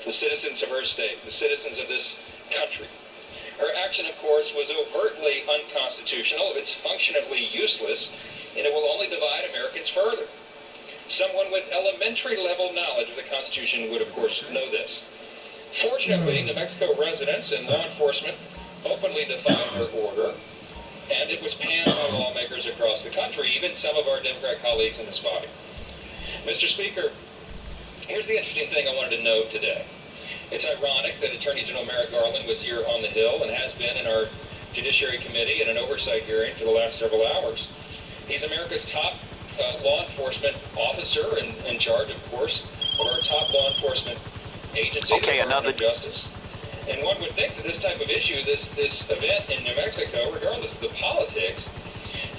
the citizens of her state, the citizens of this country. Her action, of course, was overtly unconstitutional, it's functionally useless, and it will only divide Americans further. Someone with elementary level knowledge of the Constitution would, of course, know this. Fortunately, New Mexico residents and law enforcement openly defied her order, and it was panned by lawmakers across the country, even some of our Democrat colleagues in this body. Mr. Speaker, here's the interesting thing I wanted to note today. It's ironic that Attorney General Merrick Garland was here on the Hill and has been in our Judiciary Committee in an oversight hearing for the last several hours. He's America's top law enforcement officer and in charge, of course, of our top law enforcement agency, okay, the another Justice. And one would think that this type of issue, this event in New Mexico, regardless of the politics,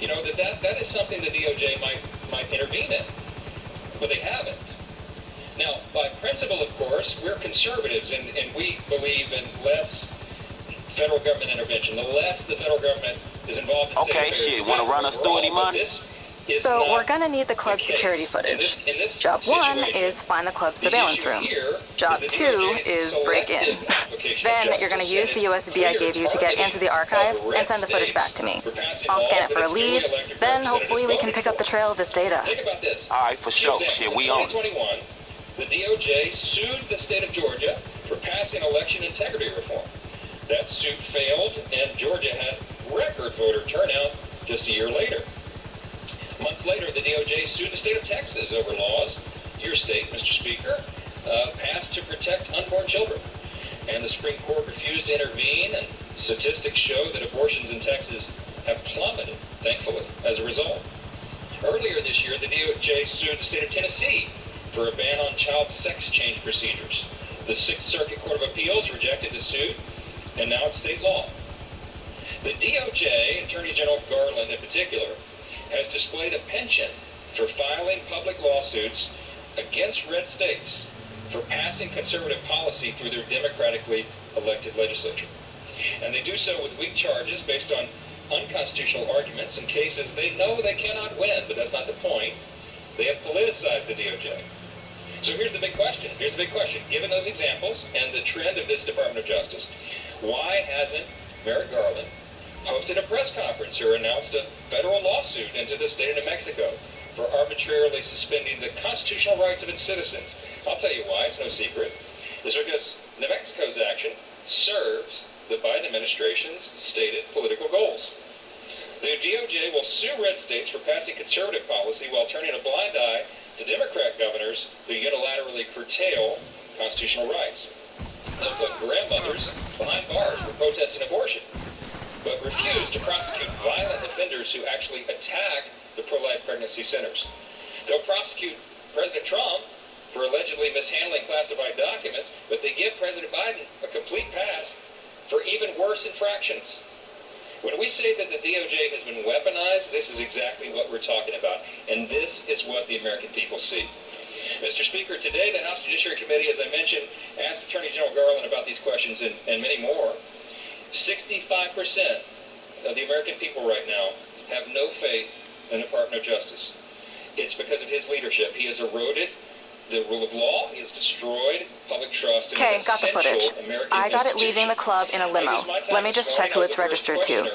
you know, that is something the DOJ might intervene in. But they haven't. Now, by principle, of course, we're conservatives, and we believe in less federal government intervention. The less the federal government is involved in okay, shit, want to run us through it, Iman? So we're going to need the club security footage. Job 1 is find the club surveillance room. Job 2 is break in. Then you're going to use the USB I gave you to get into the archive and send the footage back to me. I'll scan it for a lead, then hopefully we can pick up the trail of this data. Alright, for sure. Shit, we on. The DOJ sued the state of Georgia for passing election integrity reform. That suit failed, and Georgia had record voter turnout just a year later. Months later, the DOJ sued the state of Texas over laws your state, Mr. Speaker, passed to protect unborn children. And the Supreme Court refused to intervene, and statistics show that abortions in Texas have plummeted, thankfully, as a result. Earlier this year, the DOJ sued the state of Tennessee for a ban on child sex change procedures. The Sixth Circuit Court of Appeals rejected the suit, and now it's state law. The DOJ, Attorney General Garland in particular, has displayed a penchant for filing public lawsuits against red states for passing conservative policy through their democratically elected legislature. And they do so with weak charges based on unconstitutional arguments in cases they know they cannot win, but that's not the point. They have politicized the DOJ. So here's the big question. Given those examples and the trend of this Department of Justice, why hasn't Merrick Garland hosted a press conference or announced a federal lawsuit into the state of New Mexico for arbitrarily suspending the constitutional rights of its citizens? I'll tell you why, it's no secret. It's because New Mexico's action serves the Biden administration's stated political goals. The DOJ will sue red states for passing conservative policy while turning a blind eye to Democrat governors who unilaterally curtail constitutional rights. They'll put grandmothers behind bars for protesting abortion, but refuse to prosecute violent offenders who actually attack the pro-life pregnancy centers. They'll prosecute President Trump for allegedly mishandling classified documents, but they give President Biden a complete pass for even worse infractions. When we say that the DOJ has been weaponized, this is exactly what we're talking about, and this is what the American people see. Mr. Speaker, today the House Judiciary Committee, as I mentioned, asked Attorney General Garland about these questions and many more. 65% of the American people right now have no faith in the Department of Justice. It's because of his leadership. He has eroded the rule of law. He has destroyed public trust. Okay, got the footage. I got it leaving the club in a limo. Let me just check who it's registered to.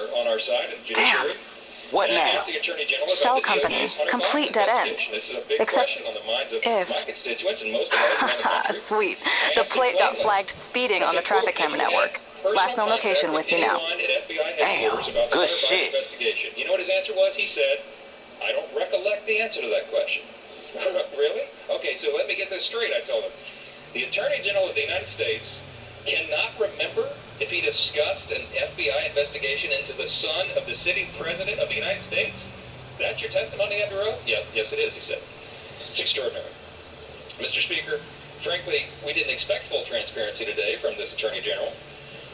Damn. What now? Shell company. Complete dead end. Except if... Sweet. The plate got flagged speeding on the traffic camera network. Last known location with you now. Damn, good shit. You know what his answer was? He said, I don't recollect the answer to that question. Really? Okay, so let me get this straight, I told him. The Attorney General of the United States cannot remember if he discussed an FBI investigation into the son of the sitting president of the United States? That's your testimony under oath? Yeah, yes it is, he said. It's extraordinary. Mr. Speaker, frankly, we didn't expect full transparency today from this Attorney General.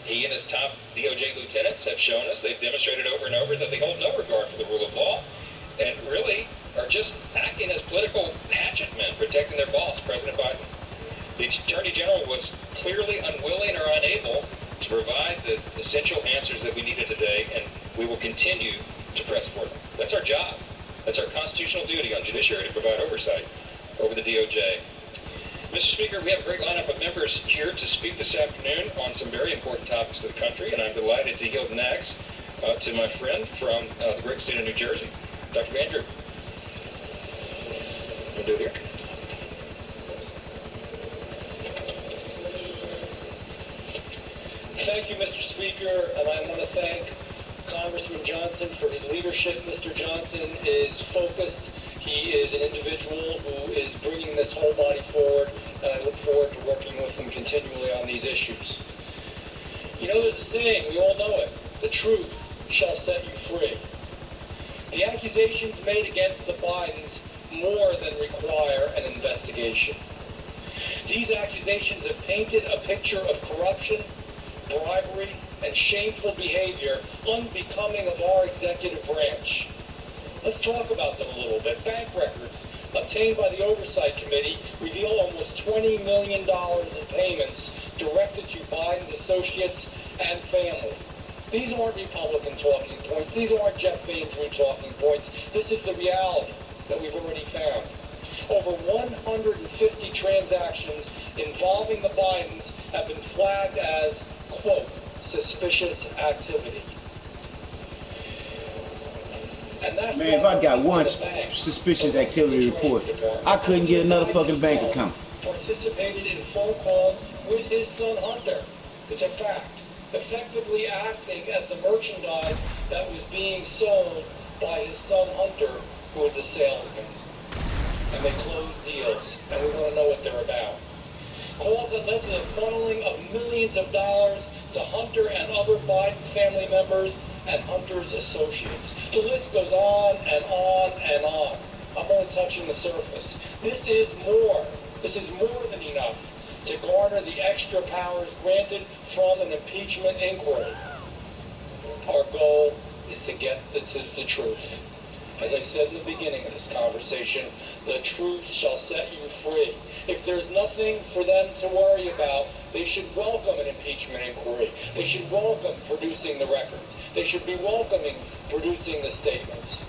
He and his top DOJ lieutenants have shown us, they've demonstrated over and over that they hold no regard for the rule of law and really are just acting as political hatchet men protecting their boss, President Biden. The Attorney General was clearly unwilling or unable to provide the essential answers that we needed today, and we will continue to press for them. That's our job. That's our constitutional duty on judiciary to provide oversight over the DOJ. Mr. Speaker, we have a great lineup of members here speak this afternoon on some very important topics to the country, and I'm delighted to yield next to my friend from the great state of New Jersey, Dr. Andrew. We'll do it here. Thank you, Mr. Speaker, and I want to thank Congressman Johnson for his leadership. Mr. Johnson is focused. He is an individual who is bringing this whole body forward, and I look forward to working with him continually on these issues. You know, there's a saying, we all know it, the truth shall set you free. The accusations made against the Bidens more than require an investigation. These accusations have painted a picture of corruption, bribery, and shameful behavior unbecoming of our executive branch. Let's talk about them a little bit. Bank records obtained by the Oversight Committee reveal almost $20 million in payments directed to Biden's associates and family. These aren't Republican talking points. These aren't Jeff Van Drew talking points. This is the reality that we've already found. Over 150 transactions involving the Bidens have been flagged as, quote, suspicious activity. And that's Man, if I got one suspicious activity report, I couldn't get another fucking bank account. Participated in phone calls with his son Hunter. It's a fact. Effectively acting as the merchandise that was being sold by his son Hunter, who was a salesman. And they closed deals, and we want to know what they're about. Calls that led to the funneling of millions of dollars to Hunter and other Biden family members and Hunter's associates. The list goes on and on and on. I'm only touching the surface. This is more than enough to garner the extra powers granted from an impeachment inquiry. Our goal is to get to the truth. As I said in the beginning of this conversation, the truth shall set you free. If there's nothing for them to worry about, they should welcome an impeachment inquiry. They should welcome producing the records. They should be welcoming producing the statements.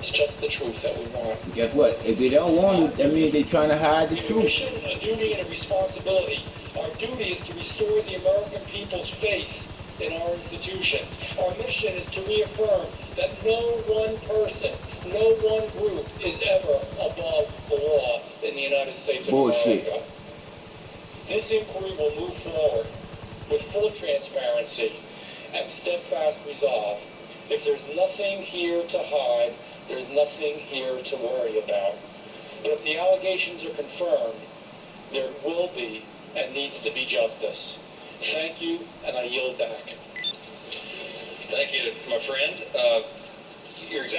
It's just the truth that we want. Guess what? If they don't want it, that means they're trying to hide the A truth. mission, a duty, and a responsibility. Our duty is to restore the American people's faith in our institutions. Our mission is to reaffirm that no one person, no one group is ever above the law in the United States of America. This inquiry will move forward with full transparency and steadfast resolve. If there's nothing here to hide, there's nothing here to worry about. But if the allegations are confirmed, there will be and needs to be justice. Thank you, and I yield back. Thank you, my friend. You're exactly